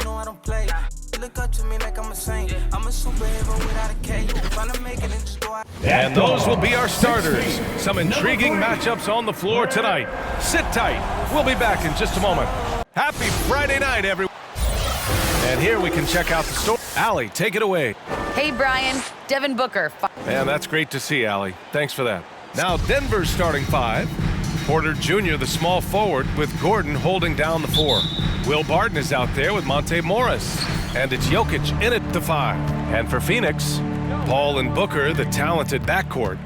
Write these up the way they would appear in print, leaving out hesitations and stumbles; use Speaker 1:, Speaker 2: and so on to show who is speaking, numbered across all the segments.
Speaker 1: know I don't play. Look up to me like I'm a saint. I'm a superhero without a cape. If I'm making it, just go out.
Speaker 2: And those will be our starters. Some intriguing matchups on the floor tonight. Sit tight. We'll be back in just a moment. Happy Friday night, everyone. And here we can check out the store. Allie, take it away.
Speaker 3: Hey, Brian. Devin Booker.
Speaker 2: Man, that's great to see, Allie. Thanks for that. Now Denver's starting five. Porter Jr., the small forward, with Gordon holding down the four. Will Barton is out there with Monte Morris. And it's Jokic in at the five. And for Phoenix, Paul and Booker, the talented backcourt.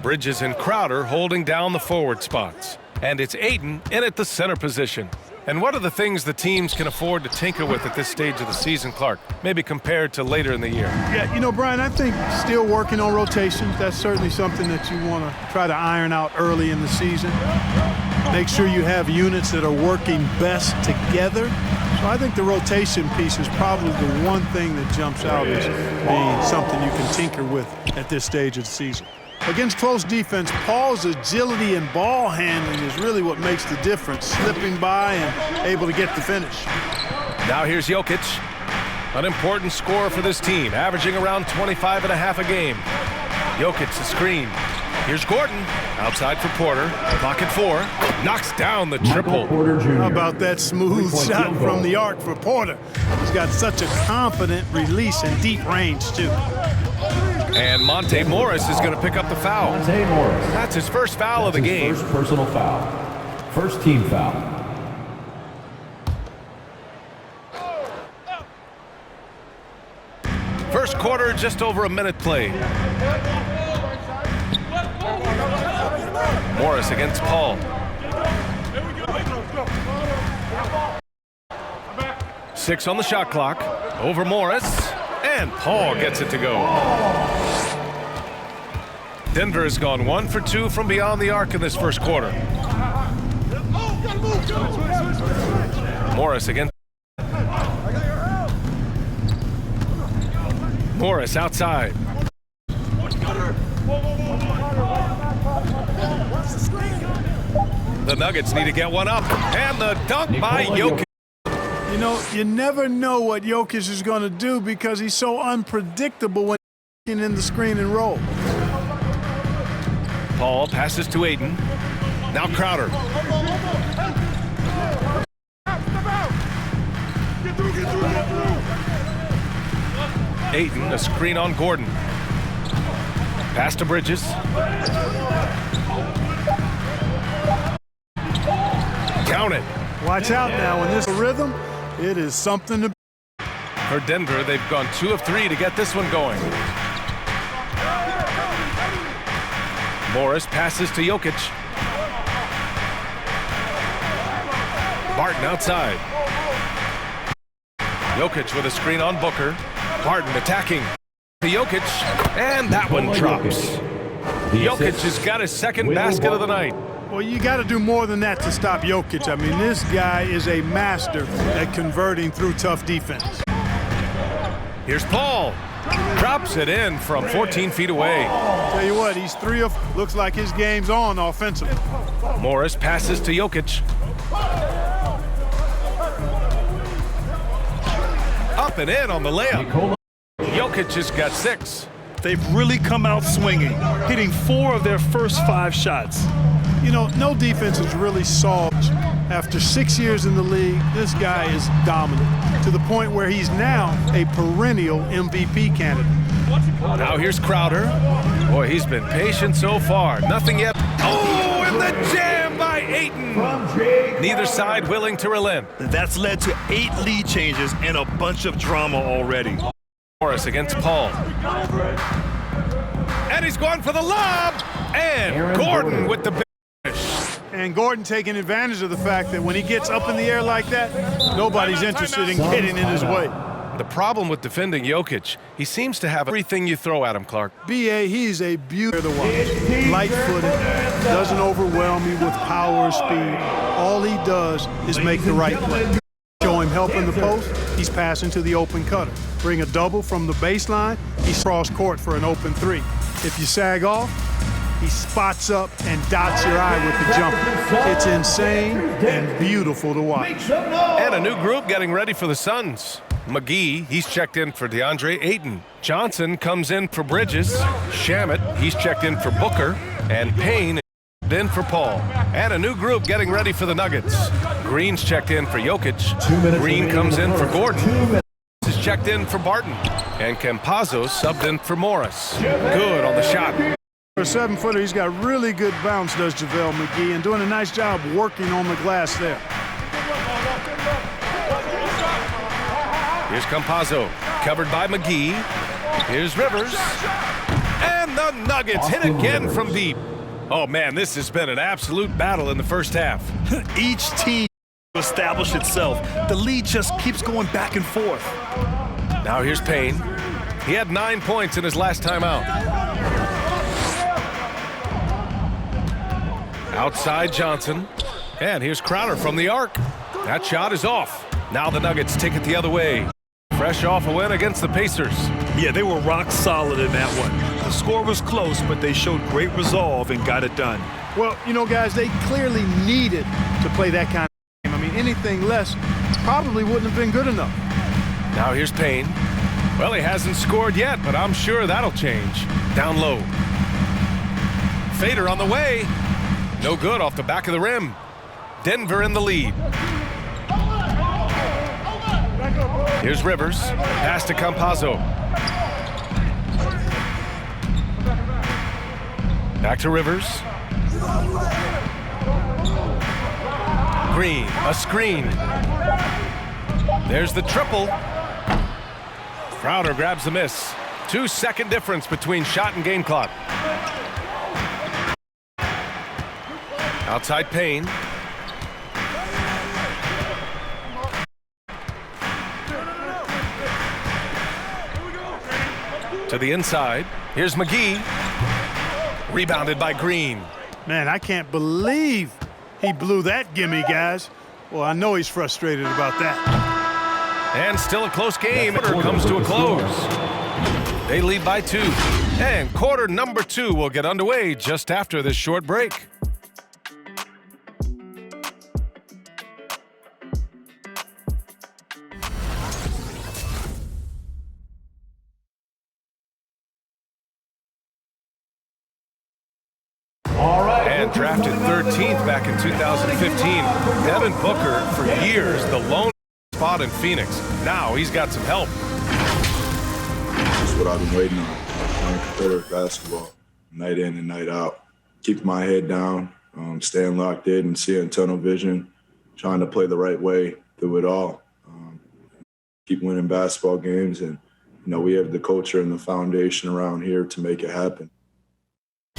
Speaker 2: Bridges and Crowder holding down the forward spots. And it's Ayton in at the center position. And what are the things the teams can afford to tinker with at this stage of the season, Clark? Maybe compared to later in the year.
Speaker 4: Yeah, you know, Brian, I think still working on rotations. That's certainly something that you want to try to iron out early in the season. Make sure you have units that are working best together. So I think the rotation piece is probably the one thing that jumps out as being something you can tinker with at this stage of the season. Against close defense, Paul's agility and ball handling is really what makes the difference, slipping by and able to get the finish.
Speaker 2: Now here's Jokic, an important scorer for this team, averaging around 25 and a half a game. Jokic, the screen. Here's Gordon, outside for Porter, pocket four, knocks down the triple.
Speaker 4: How about that smooth shot from the arc for Porter? He's got such a confident release and deep range, too.
Speaker 2: And Monte Morris is going to pick up the foul.
Speaker 5: Monte Morris.
Speaker 2: That's his first foul of the game.
Speaker 5: First personal foul. First team foul.
Speaker 2: First quarter, just over a minute played. Morris against Paul. Six on the shot clock. Over Morris. And Paul gets it to go. Denver has gone 1 for 2 from beyond the arc in this first quarter. Morris against Morris outside. The Nuggets need to get one up. And the dunk by Jokic.
Speaker 4: You know, you never know what Jokic is going to do because he's so unpredictable when he's in the screen and roll.
Speaker 2: Paul passes to Ayton. Now Crowder. Ayton, a screen on Gordon. Pass to Bridges. Count it.
Speaker 4: Watch out now. In this rhythm, it is something to...
Speaker 2: For Denver, they've gone 2 of 3 to get this one going. Morris passes to Jokic. Barton outside. Jokic with a screen on Booker. Barton attacking. To Jokic, and that one drops. Jokic has got his second basket of the night.
Speaker 4: Well, you got to do more than that to stop Jokic. I mean, this guy is a master at converting through tough defense.
Speaker 2: Here's Paul. Drops it in from 14 feet away.
Speaker 4: Tell you what, he's 3 of... Looks like his game's on offensively.
Speaker 2: Morris passes to Jokic. Up and in on the layup. Jokic has got 6.
Speaker 6: They've really come out swinging, hitting 4 of their first 5 shots.
Speaker 4: You know, no defense is really solved. After 6 years in the league, this guy is dominant to the point where he's now a perennial MVP candidate.
Speaker 2: Now here's Crowder. Boy, he's been patient so far. Nothing yet. Oh, and the jam by Ayton. Neither side willing to relent.
Speaker 6: That's led to 8 lead changes and a bunch of drama already.
Speaker 2: Morris against Paul. And he's going for the lob. And Gordon with the finish.
Speaker 4: And Gordon taking advantage of the fact that when he gets up in the air like that, nobody's interested in getting in his way.
Speaker 2: The problem with defending Jokic, he seems to have everything you throw at him, Clark.
Speaker 4: B.A., he's a beauty to watch. Light-footed, doesn't overwhelm you with power or speed. All he does is make the right play. Show him help in the post, he's passing to the open cutter. Bring a double from the baseline, he's cross court for an open 3. If you sag off, he spots up and dots your eye with the jumper. It's insane and beautiful to watch.
Speaker 2: And a new group getting ready for the Suns. McGee, he's checked in for DeAndre Ayton. Johnson comes in for Bridges. Shamet, he's checked in for Booker. And Payne in for Paul. And a new group getting ready for the Nuggets. Green's checked in for Jokic. Green comes in for Gordon. Is checked in for Barton. And Campazzo subbed in for Morris. Good on the shot.
Speaker 4: For a 7-footer, he's got really good bounce, does JaVale McGee, and doing a nice job working on the glass there.
Speaker 2: Here's Campazzo, covered by McGee. Here's Rivers. And the Nuggets hit again from deep. Oh, man, this has been an absolute battle in the first half.
Speaker 6: Each team established itself. The lead just keeps going back and forth.
Speaker 2: Now here's Payne. He had 9 points in his last time out. Outside Johnson. And here's Crowder from the arc. That shot is off. Now the Nuggets take it the other way. Fresh off a win against the Pacers.
Speaker 6: Yeah, they were rock solid in that one. The score was close, but they showed great resolve and got it done.
Speaker 4: Well, you know, guys, they clearly needed to play that kind of game. I mean, anything less probably wouldn't have been good enough.
Speaker 2: Now here's Payne. Well, he hasn't scored yet, but I'm sure that'll change. Down low. Fader on the way. No good off the back of the rim. Denver in the lead. Here's Rivers. Pass to Campazzo. Back to Rivers. Green, a screen. There's the triple. Crowder grabs the miss. 2-second difference between shot and game clock. Outside Payne. To the inside. Here's McGee. Rebounded by Green.
Speaker 4: Man, I can't believe he blew that gimme, guys. Well, I know he's frustrated about that.
Speaker 2: And still a close game. Quarter comes to a close. They lead by 2. And quarter number 2 will get underway just after this short break. And drafted 13th back in 2015, Devin Booker, for years, the lone spot in Phoenix. Now he's got some help.
Speaker 7: That's what I've been waiting on. Playing competitive basketball, night in and night out. Keeping my head down, staying locked in and seeing tunnel vision, trying to play the right way through it all. Keep winning basketball games, and we have the culture and the foundation around here to make it happen.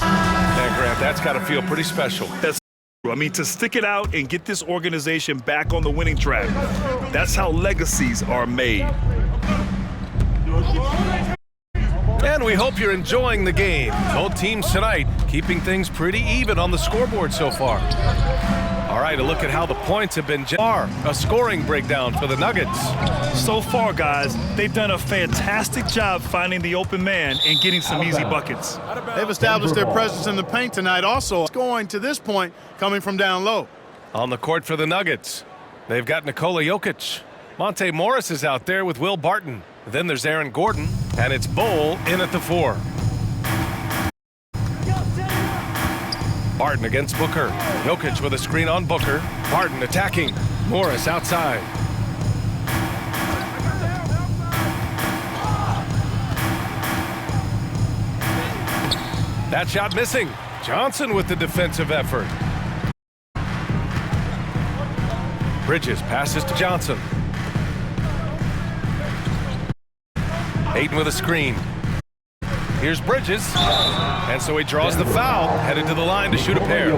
Speaker 2: And Grant, that's got to feel pretty special.
Speaker 6: I mean, to stick it out and get this organization back on the winning track, that's how legacies are made.
Speaker 2: And we hope you're enjoying the game. Both teams tonight keeping things pretty even on the scoreboard so far. All right, a look at how the points have been. A scoring breakdown for the Nuggets.
Speaker 6: So far, guys, they've done a fantastic job finding the open man and getting some easy buckets.
Speaker 4: They've established their presence in the paint tonight also. Scoring to this point coming from down low.
Speaker 2: On the court for the Nuggets, they've got Nikola Jokic. Monte Morris is out there with Will Barton. Then there's Aaron Gordon, and it's Bol in at the 4. Barton against Booker. Jokic with a screen on Booker. Barton attacking. Morris outside. That shot missing. Johnson with the defensive effort. Bridges passes to Johnson. Ayton with a screen. Here's Bridges. And so he draws the foul, headed to the line to shoot a pair.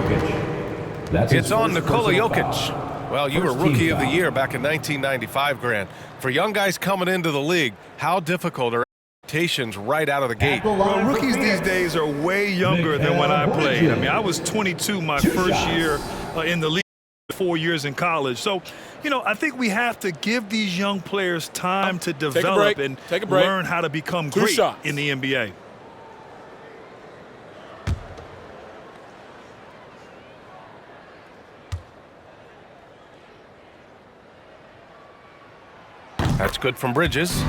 Speaker 2: It's on Nikola Jokic. Well, you were Rookie of the Year back in 1995, Grant. For young guys coming into the league, how difficult are expectations right out of the gate?
Speaker 6: Well, rookies these days are way younger than when I played. I mean, I was 22 my first year in the league, 4 years in college. So, I think we have to give these young players time to develop and learn how to become great in the NBA.
Speaker 2: That's good from Bridges.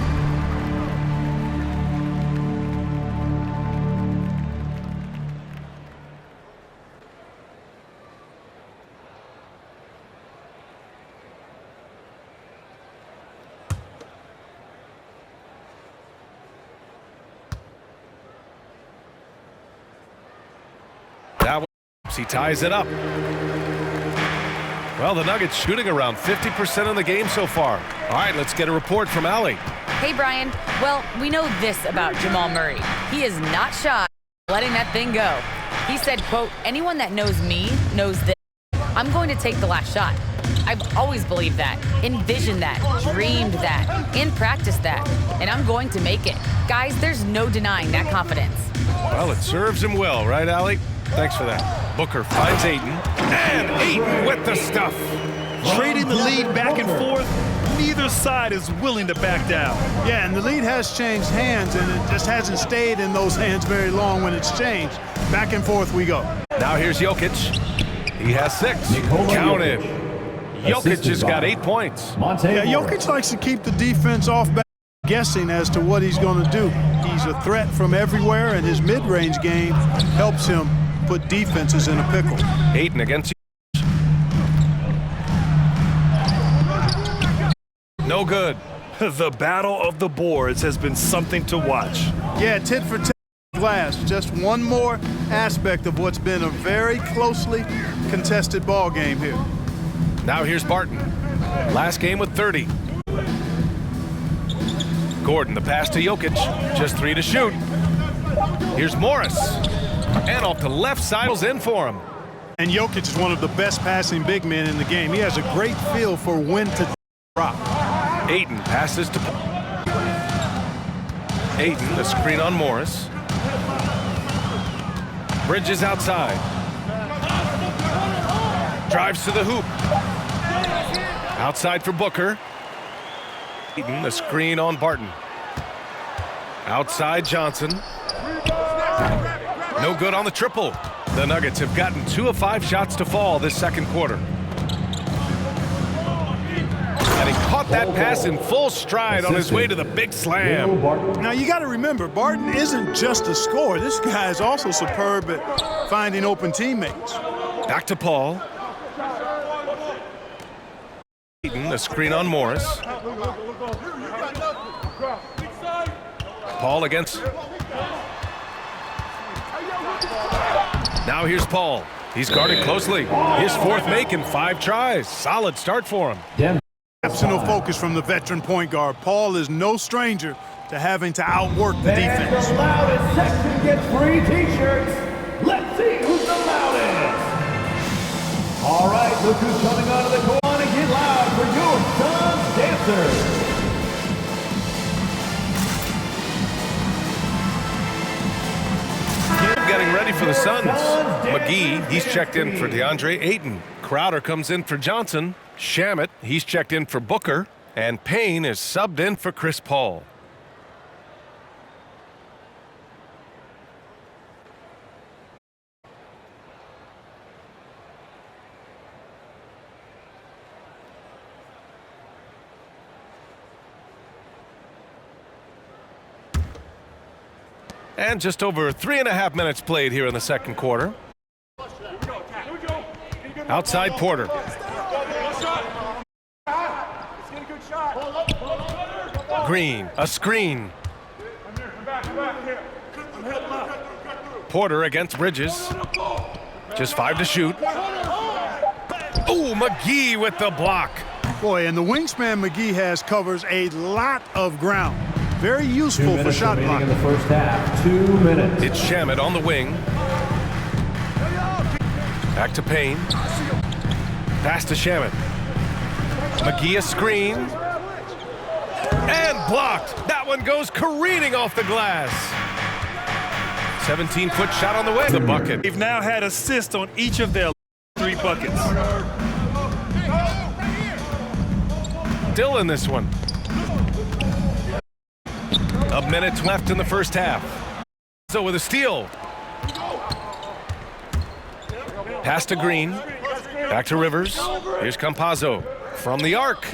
Speaker 2: He ties it up. Well, the Nuggets shooting around 50% in the game so far. All right, let's get a report from Allie.
Speaker 3: Hey, Brian. Well, we know this about Jamal Murray. He is not shy letting that thing go. He said, quote, anyone that knows me knows this. I'm going to take the last shot. I've always believed that, envisioned that, dreamed that, and practiced that. And I'm going to make it. Guys, there's no denying that confidence.
Speaker 2: Well, it serves him well, right, Allie? Thanks for that. Booker finds Ayton, and Ayton with the stuff.
Speaker 6: Trading the lead back and forth, neither side is willing to back down.
Speaker 4: Yeah, and the lead has changed hands, and it just hasn't stayed in those hands very long when it's changed. Back and forth we go.
Speaker 2: Now here's Jokic. He has 6.
Speaker 5: Nikola
Speaker 2: Counted. Jokic
Speaker 5: Assisted
Speaker 2: just got
Speaker 5: by
Speaker 2: 8 points.
Speaker 5: Monte
Speaker 4: Yeah,
Speaker 5: Morris.
Speaker 4: Jokic likes to keep the defense off balance, guessing as to what he's going to do. He's a threat from everywhere, and his mid-range game helps him put defenses in a pickle.
Speaker 2: Ayton against no good.
Speaker 6: The battle of the boards has been something to watch.
Speaker 4: Yeah, tit for tat glass. Just one more aspect of what's been a very closely contested ball game here.
Speaker 2: Now here's Barton. Last game with 30. Gordon, the pass to Jokic. Just 3 to shoot. Here's Morris. And off the left side, in for him.
Speaker 4: And Jokic is one of the best passing big men in the game. He has a great feel for when to drop.
Speaker 2: Ayton passes to Ayton, the screen on Morris. Bridges outside. Drives to the hoop. Outside for Booker. Ayton, the screen on Barton. Outside Johnson. No good on the triple. The Nuggets have gotten 2 of 5 shots to fall this second quarter. And he caught that pass in full stride on his way to the big slam.
Speaker 4: Now you got to remember, Barton isn't just a scorer. This guy is also superb at finding open teammates.
Speaker 2: Back to Paul. Ayton, the screen on Morris. Paul against. Now here's Paul. He's guarded closely. His 4th make in 5 tries. Solid start for him.
Speaker 4: Absent of focus from the veteran point guard. Paul is no stranger to having to outwork the defense.
Speaker 5: The loudest section gets free t-shirts. Let's see who's the loudest. All right, look who's coming onto the court and get loud for your Suns dancers.
Speaker 2: Getting ready for the Suns. McGee, he's checked in for DeAndre Ayton. Crowder comes in for Johnson. Shamet, he's checked in for Booker. And Payne is subbed in for Chris Paul. And just over 3.5 minutes played here in the second quarter. Outside Porter. Green, a screen. Porter against Bridges. Just 5 to shoot. Oh, McGee with the block.
Speaker 4: Boy, and the wingspan McGee has covers a lot of ground. Very
Speaker 5: 2
Speaker 4: useful for
Speaker 5: minutes
Speaker 4: shot
Speaker 5: remaining in
Speaker 4: blocking.
Speaker 5: the first half. 2 minutes.
Speaker 2: It's Shamet on the wing. Back to Payne. Pass to Shamet. McGee a screen. And blocked. That one goes careening off the glass. 17-foot shot on the way. The bucket.
Speaker 6: They've now had assists on each of their 3 buckets.
Speaker 2: Still in this one. A minute left in the first half. So with a steal. Pass to Green. Back to Rivers. Here's Campazzo from the arc.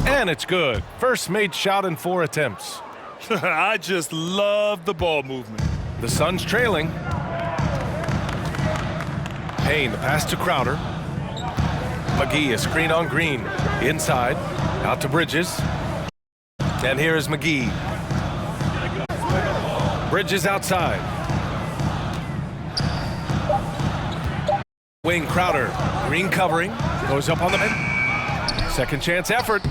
Speaker 2: And it's good. First made shot in 4 attempts.
Speaker 6: I just love the ball movement.
Speaker 2: The Suns trailing. Payne, the pass to Crowder. McGee, a screen on Green. Inside, out to Bridges. And here is McGee. Bridges outside. Wing Crowder. Green covering. Goes up on the bench. Second chance effort.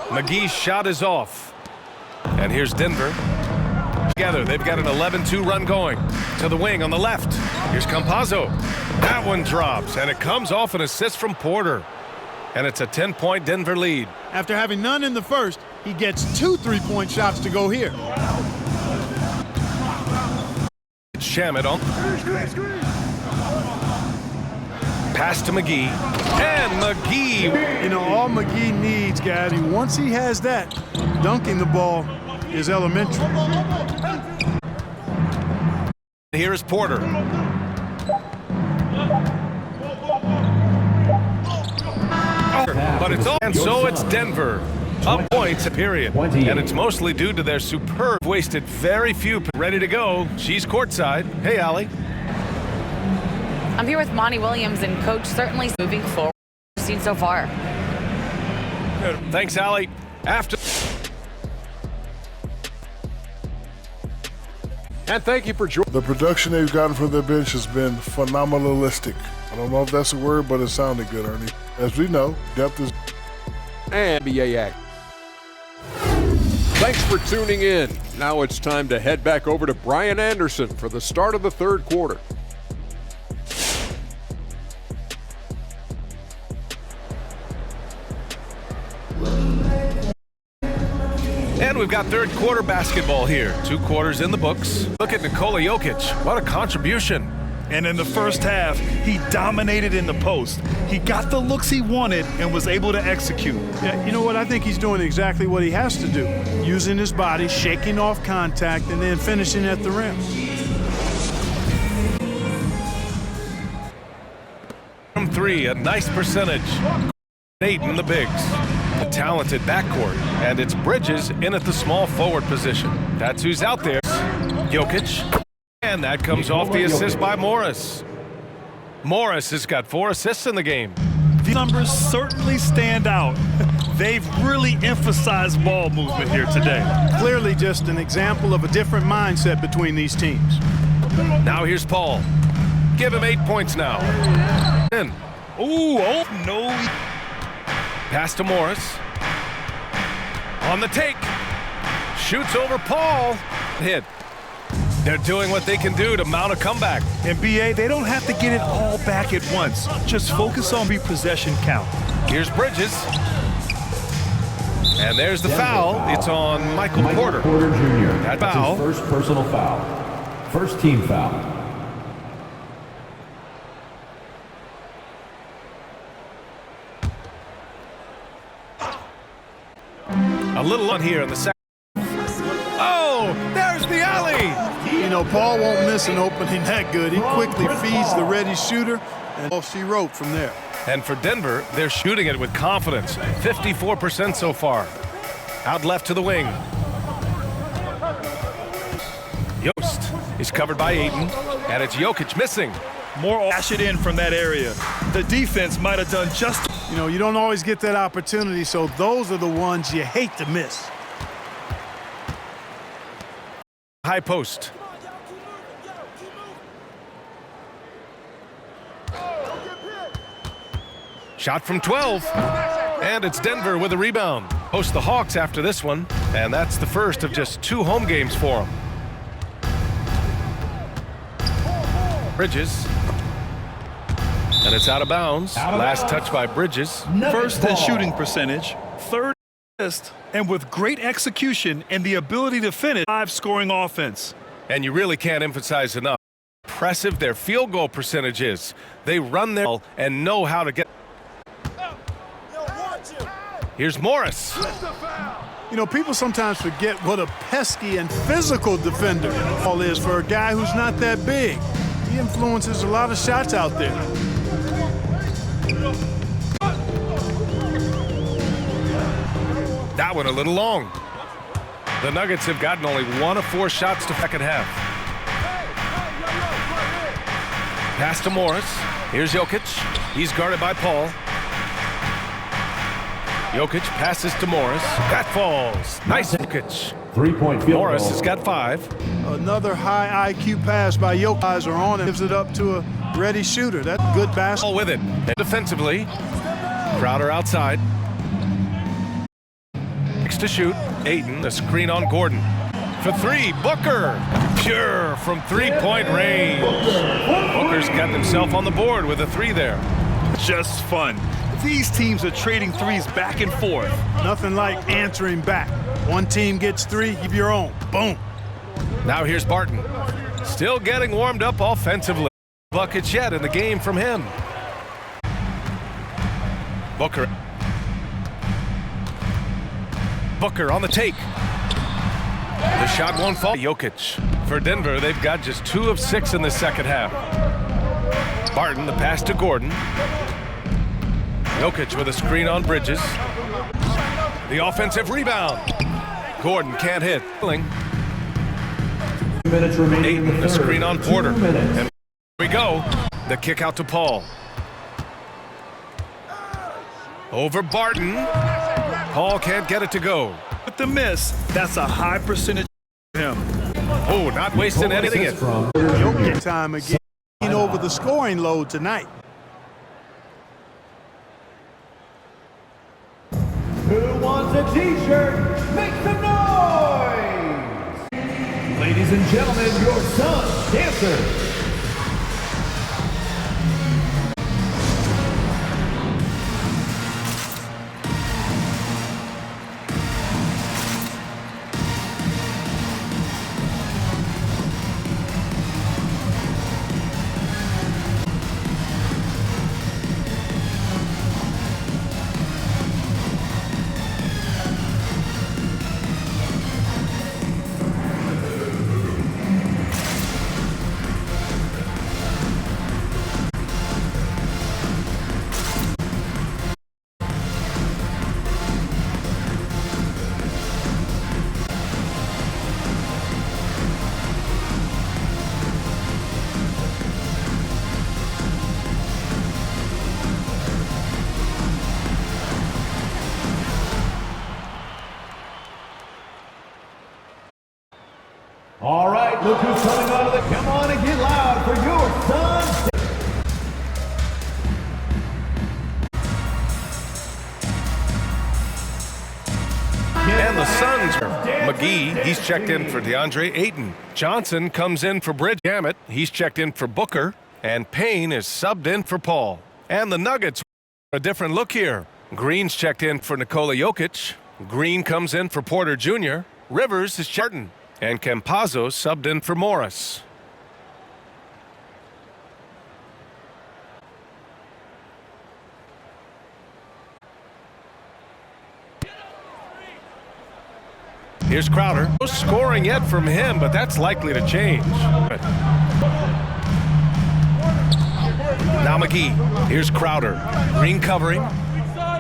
Speaker 2: McGee's shot is off. And here's Denver. Together, they've got an 11-2 run going. To the wing on the left. Here's Campazzo. That one drops, and it comes off an assist from Porter. And it's a 10-point Denver lead.
Speaker 4: After having none in the first, he gets 2 3-point shots to go here.
Speaker 2: Shamet on. Pass to McGee. And McGee.
Speaker 4: You know, all McGee needs, Gaddy, once he has that, dunking the ball is elementary.
Speaker 2: Here is Porter. But it's all, and so it's Denver. Up points, period. And it's mostly due to their superb, wasted very few. Ready to go. She's courtside. Hey, Allie.
Speaker 3: I'm here with Monty Williams, and Coach certainly moving forward seen so far.
Speaker 2: Thanks, Allie. After.
Speaker 8: And thank you for joining.
Speaker 9: The production they've gotten from their bench has been phenomenalistic. I don't know if that's a word, but it sounded good, Ernie. As we know, depth is...
Speaker 8: And NBA Act. Thanks for tuning in. Now it's time to head back over to Brian Anderson for the start of the third quarter.
Speaker 2: And we've got third quarter basketball here. 2 quarters in the books. Look at Nikola Jokic. What a contribution.
Speaker 6: And in the first half, he dominated in the post. He got the looks he wanted and was able to execute.
Speaker 4: Yeah, you know what? I think he's doing exactly what he has to do. Using his body, shaking off contact, and then finishing at the rim.
Speaker 2: From 3, a nice percentage. 8 in the bigs. A talented backcourt. And it's Bridges in at the small forward position. That's who's out there. Jokic. And that comes off the assist by Morris. Morris has got 4 assists in the game.
Speaker 6: The numbers certainly stand out. They've really emphasized ball movement here today.
Speaker 4: Clearly just an example of a different mindset between these teams.
Speaker 2: Now here's Paul. Give him 8 points now. In.
Speaker 6: Ooh, oh no.
Speaker 2: Pass to Morris. On the take. Shoots over Paul. Hit. They're doing what they can do to mount a comeback.
Speaker 6: And BA, they don't have to get it all back at once. Just focus on possession count.
Speaker 2: Here's Bridges. And there's the foul. It's on Michael Porter.
Speaker 5: Porter Jr.
Speaker 2: That
Speaker 5: That's
Speaker 2: foul.
Speaker 5: his first personal foul. First team foul.
Speaker 2: A little on here in the second. Oh, there's the alley.
Speaker 4: You know, Paul won't miss an opening that good. He quickly feeds the ready shooter, and all she wrote from there.
Speaker 2: And for Denver, they're shooting it with confidence. 54% so far. Out left to the wing. Yost is covered by Ayton, and it's Jokic missing.
Speaker 6: More dash it in from that area. The defense might have done just.
Speaker 4: You know, you don't always get that opportunity, so those are the ones you hate to miss.
Speaker 2: High post. Shot from 12. And it's Denver with a rebound. Host the Hawks after this one, and that's the first of just 2 home games for them. Bridges. And it's out of bounds. Last touch by Bridges.
Speaker 6: First in shooting percentage, third assist, and with great execution and the ability to finish 5 scoring offense.
Speaker 2: And you really can't emphasize enough how impressive their field goal percentage is. They run their ball and know how to get. Here's Morris.
Speaker 4: You know, people sometimes forget what a pesky and physical defender Paul is for a guy who's not that big. He influences a lot of shots out there.
Speaker 2: one a little long. The Nuggets have gotten only 1 of 4 shots to second half. Pass to Morris. Here's Jokic. He's guarded by Paul. Jokic passes to Morris. That falls. Nice Jokic.
Speaker 5: 3-point field
Speaker 2: Morris
Speaker 5: goal.
Speaker 2: has got 5.
Speaker 4: Another high IQ pass by Jokic. Eyes are on and gives it up to a ready shooter. That's good basketball.
Speaker 2: With it. And defensively, Crowder outside. Next to shoot, Ayton, a screen on Gordon. For 3, Booker. Pure from 3-point range. Booker's got himself on the board with a 3 there.
Speaker 6: Just fun. These teams are trading threes back and forth.
Speaker 4: Nothing like answering back. One team gets 3, give your own. Boom.
Speaker 2: Now here's Barton. Still getting warmed up offensively. Buckets yet in the game from him. Booker. Booker on the take. The shot won't fall. Jokic. For Denver, they've got just 2 of 6 in the second half. Barton, the pass to Gordon. Jokic with a screen on Bridges. The offensive rebound. Gordon can't hit.
Speaker 5: 2 minutes remaining.
Speaker 2: Ayton, the screen on Porter.
Speaker 5: 2 minutes.
Speaker 2: And here we go. The kick out to Paul. Over Barton. Paul can't get it to go.
Speaker 6: With the miss, that's a high percentage for him.
Speaker 2: Oh, not wasting anything.
Speaker 4: Jokic time again. Over the scoring load tonight.
Speaker 5: Who wants a t-shirt? Make some noise! Ladies and gentlemen, your Suns dancers. All right, look who's coming out of the... Come on and get loud for your Suns.
Speaker 2: And the Suns are McGee. He's checked in for DeAndre Ayton. Johnson comes in for Bridge. Gamet. He's checked in for Booker. And Payne is subbed in for Paul. And the Nuggets, a different look here. Green's checked in for Nikola Jokic. Green comes in for Porter Jr. Rivers is Charton. And Campazzo subbed in for Morris. Here's Crowder. No scoring yet from him, but that's likely to change. Now McGee. Here's Crowder. Green covering.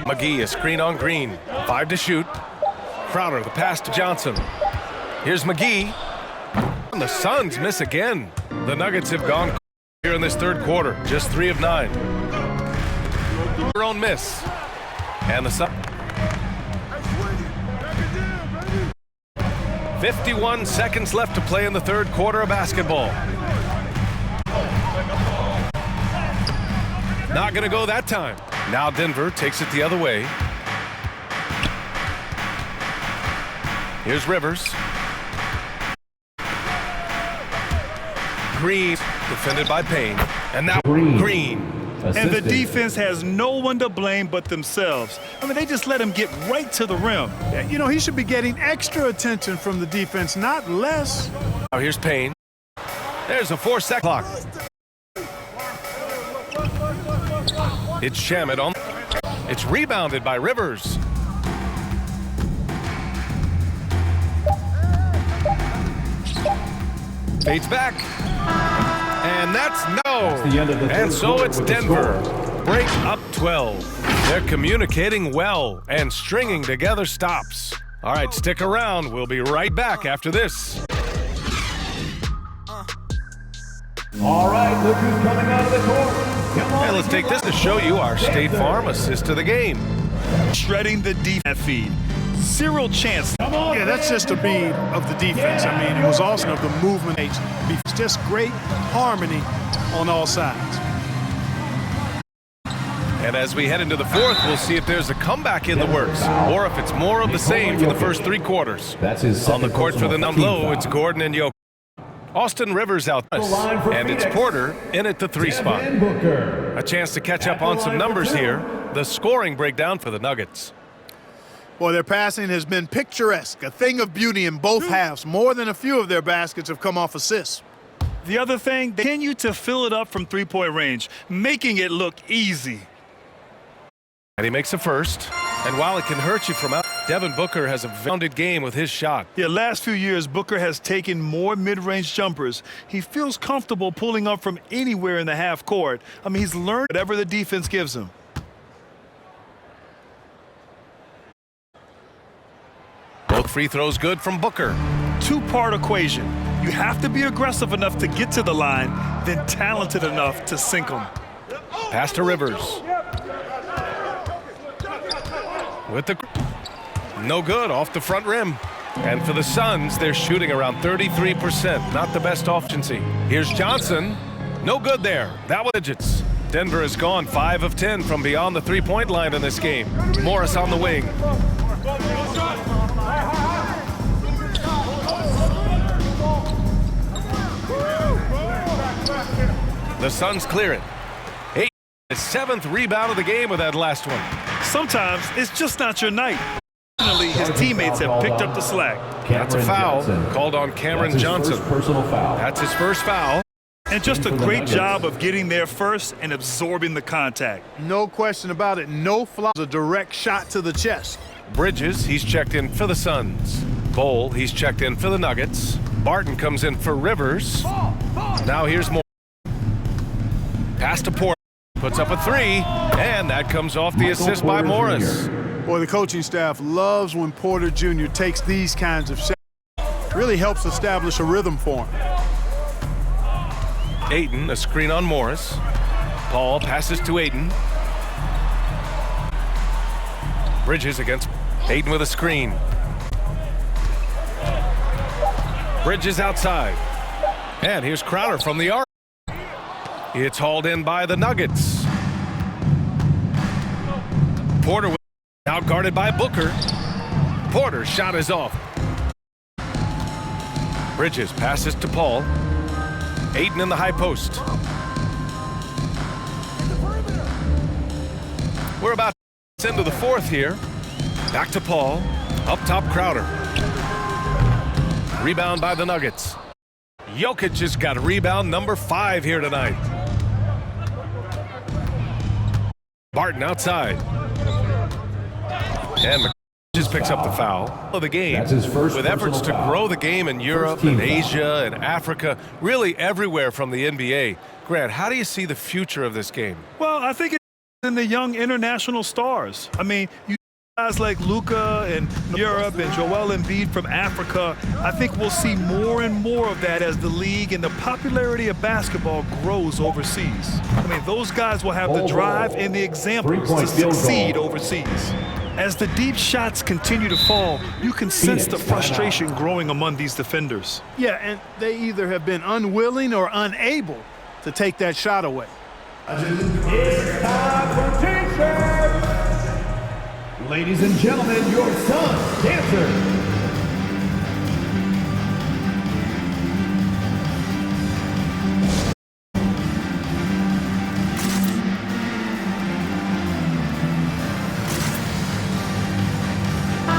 Speaker 2: McGee, a screen on Green. 5 to shoot. Crowder, the pass to Johnson. Here's McGee. And the Suns miss again. The Nuggets have gone here in this third quarter. Just 3 of 9. Their own miss. And the Suns. 51 seconds left to play in the third quarter of basketball. Not going to go that time. Now Denver takes it the other way. Here's Rivers. Green, defended by Payne. And now Green.
Speaker 6: And the defense has no one to blame but themselves. I mean, they just let him get right to the rim.
Speaker 4: You know, he should be getting extra attention from the defense, not less.
Speaker 2: Now here's Payne. There's a 4-second clock. It's Shamet on. It's rebounded by Rivers. Fades back. And that's no. And so it's Denver. Break up 12. They're communicating well and stringing together stops. All right, stick around. We'll be right back after this.
Speaker 5: All right, look who's coming out of the court. Come on.
Speaker 2: Hey, let's take this to show you our State Farm assist to the game.
Speaker 6: Shredding the defense feed. Zero chance.
Speaker 4: Yeah, that's just a beat of the defense. I mean, it was also of the movement. It's just great harmony on all sides.
Speaker 2: And as we head into the fourth, we'll see if there's a comeback in the works or if it's more of the same for the first three quarters.
Speaker 5: That's his
Speaker 2: On the court for the
Speaker 5: second
Speaker 2: low,
Speaker 5: personal
Speaker 2: it's
Speaker 5: foul.
Speaker 2: Gordon and Jokic. Austin Rivers out there, and it's Porter in at the three spot.
Speaker 5: Devin Booker.
Speaker 2: A chance to catch up on some numbers here. The scoring breakdown for the Nuggets.
Speaker 4: Boy, their passing has been picturesque, a thing of beauty in both halves. More than a few of their baskets have come off assists.
Speaker 6: The other thing, they continue to fill it up from three-point range, making it look easy.
Speaker 2: And he makes a first. And while it can hurt you from out, Devin Booker has a rounded game with his shot.
Speaker 6: Yeah, last few years, Booker has taken more mid-range jumpers. He feels comfortable pulling up from anywhere in the half court. I mean, he's learned whatever the defense gives him.
Speaker 2: Both free throws good from Booker.
Speaker 6: Two-part equation. You have to be aggressive enough to get to the line, then talented enough to sink them.
Speaker 2: Pass to Rivers. With the no good off the front rim. And for the Suns, they're shooting around 33%. Not the best efficiency. Here's Johnson. No good there. That was digits. Denver has gone 5 of 10 from beyond the three-point line in this game. Morris on the wing. The Suns clear it. His 7th rebound of the game with that last one.
Speaker 6: Sometimes it's just not your night. Fortunately, his teammates have picked up the slack.
Speaker 2: That's a foul called on Cameron Johnson.
Speaker 5: Personal foul.
Speaker 2: That's his first foul.
Speaker 6: And just a great job of getting there first and absorbing the contact.
Speaker 4: No question about it. No flaw. A direct shot to the chest.
Speaker 2: Bridges, he's checked in for the Suns. Bowl, he's checked in for the Nuggets. Barton comes in for Rivers. Now here's more. Pass to Porter. Puts up a three, and that comes off the assist by Morris.
Speaker 4: Boy, the coaching staff loves when Porter Jr. takes these kinds of shots. Really helps establish a rhythm for him.
Speaker 2: Ayton, a screen on Morris. Paul passes to Ayton. Bridges against Ayton with a screen. Bridges outside. And here's Crowder from the arc. It's hauled in by the Nuggets. Porter out guarded by Booker. Porter's shot is off. Bridges passes to Paul. Ayton in the high post. We're about into the fourth here. Back to Paul. Up top, Crowder. Rebound by the Nuggets. Jokic just got rebound number 5 here tonight. Barton outside. And just picks up the foul of the game.
Speaker 5: That's his first
Speaker 2: with efforts to
Speaker 5: foul.
Speaker 2: grow the game in Europe and Asia and Africa, really everywhere from the NBA. Grant, how do you see the future of this game?
Speaker 6: Well, I think it's in the young international stars. I mean, you guys like Luka in Europe and Joel Embiid from Africa. I think we'll see more and more of that as the league and the popularity of basketball grows overseas. I mean, those guys will have the drive and the examples to succeed overseas. As the deep shots continue to fall, you can sense the frustration growing among these defenders.
Speaker 4: Yeah, and they either have been unwilling or unable to take that shot away.
Speaker 5: It's time for T-shirts! Ladies and gentlemen, your Suns dancer.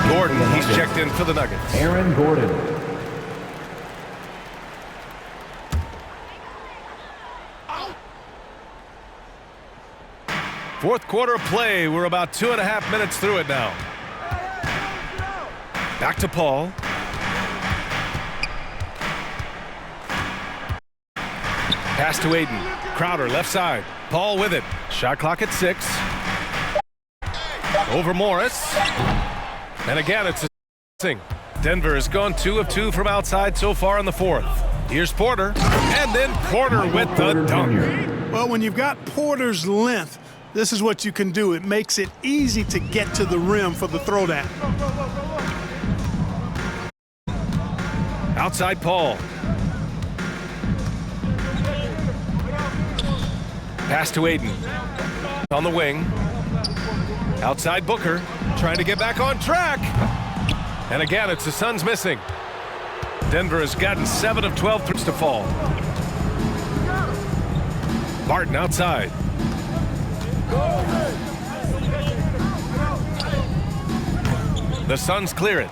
Speaker 2: Gordon, he's checked in for the Nuggets.
Speaker 5: Aaron Gordon.
Speaker 2: Fourth quarter of play. We're about 2.5 minutes through it now. Back to Paul. Pass to Ayton. Crowder left side. Paul with it. Shot clock at 6. Over Morris. And again, it's a Denver has gone 2 of 2 from outside so far in the fourth. Here's Porter, and then Porter with the dunk.
Speaker 4: Well, when you've got Porter's length, this is what you can do. It makes it easy to get to the rim for the throwdown.
Speaker 2: Outside Paul. Pass to Aiden. On the wing. Outside Booker, trying to get back on track. And again, it's the Suns missing. Denver has gotten 7 of 12 threes to fall. Barton outside. The Suns clear it.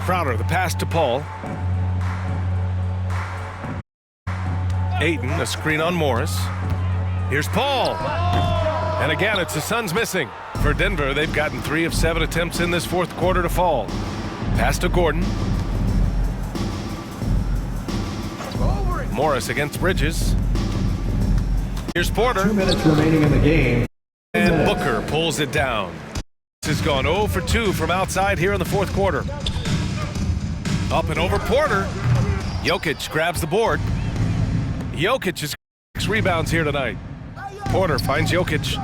Speaker 2: Crowder, the pass to Paul. Ayton, a screen on Morris. Here's Paul. And again, it's the Suns missing. For Denver, they've gotten 3 of 7 attempts in this fourth quarter to fall. Pass to Gordon. Morris against Bridges. Here's Porter.
Speaker 5: 2 minutes remaining in the game.
Speaker 2: And Booker pulls it down. This has gone 0 for 2 from outside here in the fourth quarter. Up and over Porter. Jokic grabs the board. Jokic has 6 rebounds here tonight. Porter finds Jokic.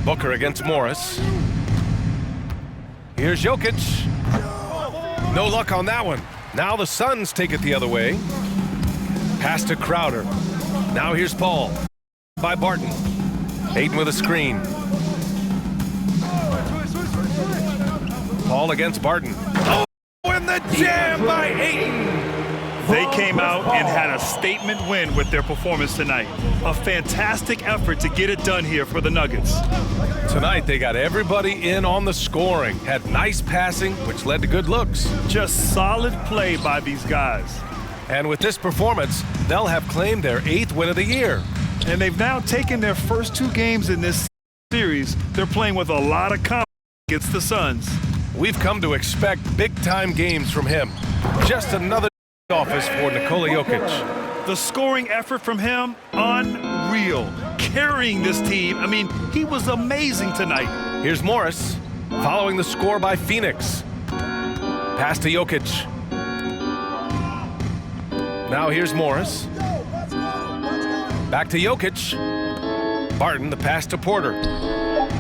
Speaker 2: Booker against Morris. Here's Jokic. No luck on that one. Now the Suns take it the other way. Pass to Crowder. Now here's Paul. By Barton. Ayton with a screen. Paul against Barton. Oh, and the jam by Ayton.
Speaker 6: They came out and had a statement win with their performance tonight. A fantastic effort to get it done here for the Nuggets.
Speaker 2: Tonight, they got everybody in on the scoring. Had nice passing, which led to good looks.
Speaker 6: Just solid play by these guys.
Speaker 2: And with this performance, they'll have claimed their 8th win of the year.
Speaker 6: And they've now taken their first 2 games in this series. They're playing with a lot of confidence against the Suns.
Speaker 2: We've come to expect big-time games from him. Just another office for Nikola Jokic.
Speaker 6: The scoring effort from him, unreal. Carrying this team, I mean, he was amazing tonight.
Speaker 2: Here's Morris, following the score by Phoenix. Pass to Jokic. Now here's Morris. Back to Jokic. Barton, the pass to Porter.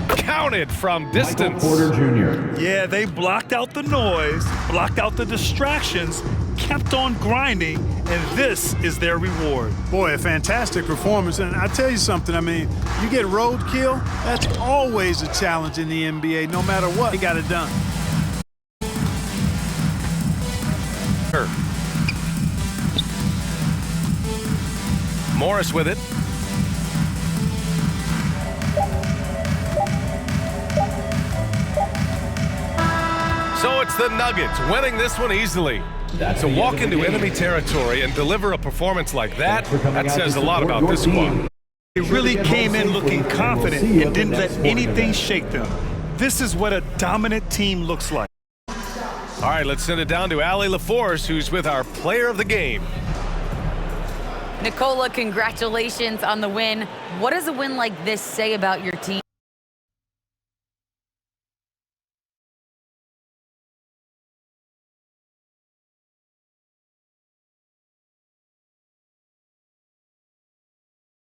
Speaker 2: Counted from distance.
Speaker 5: Porter Jr.
Speaker 6: Yeah, they blocked out the noise, blocked out the distractions, kept on grinding, and this is their reward.
Speaker 4: Boy, a fantastic performance. And I tell you something, I mean, you get roadkill, that's always a challenge in the NBA. No matter what, he got it done.
Speaker 2: Morris with it. So it's the Nuggets winning this one easily. To walk into enemy territory and deliver a performance like that, that says a lot about this squad.
Speaker 6: They really came in looking confident and didn't let anything shake them. This is what a dominant team looks like.
Speaker 2: All right, let's send it down to Allie LaForce, who's with our player of the game.
Speaker 3: Nikola, congratulations on the win. What does a win like this say about your team?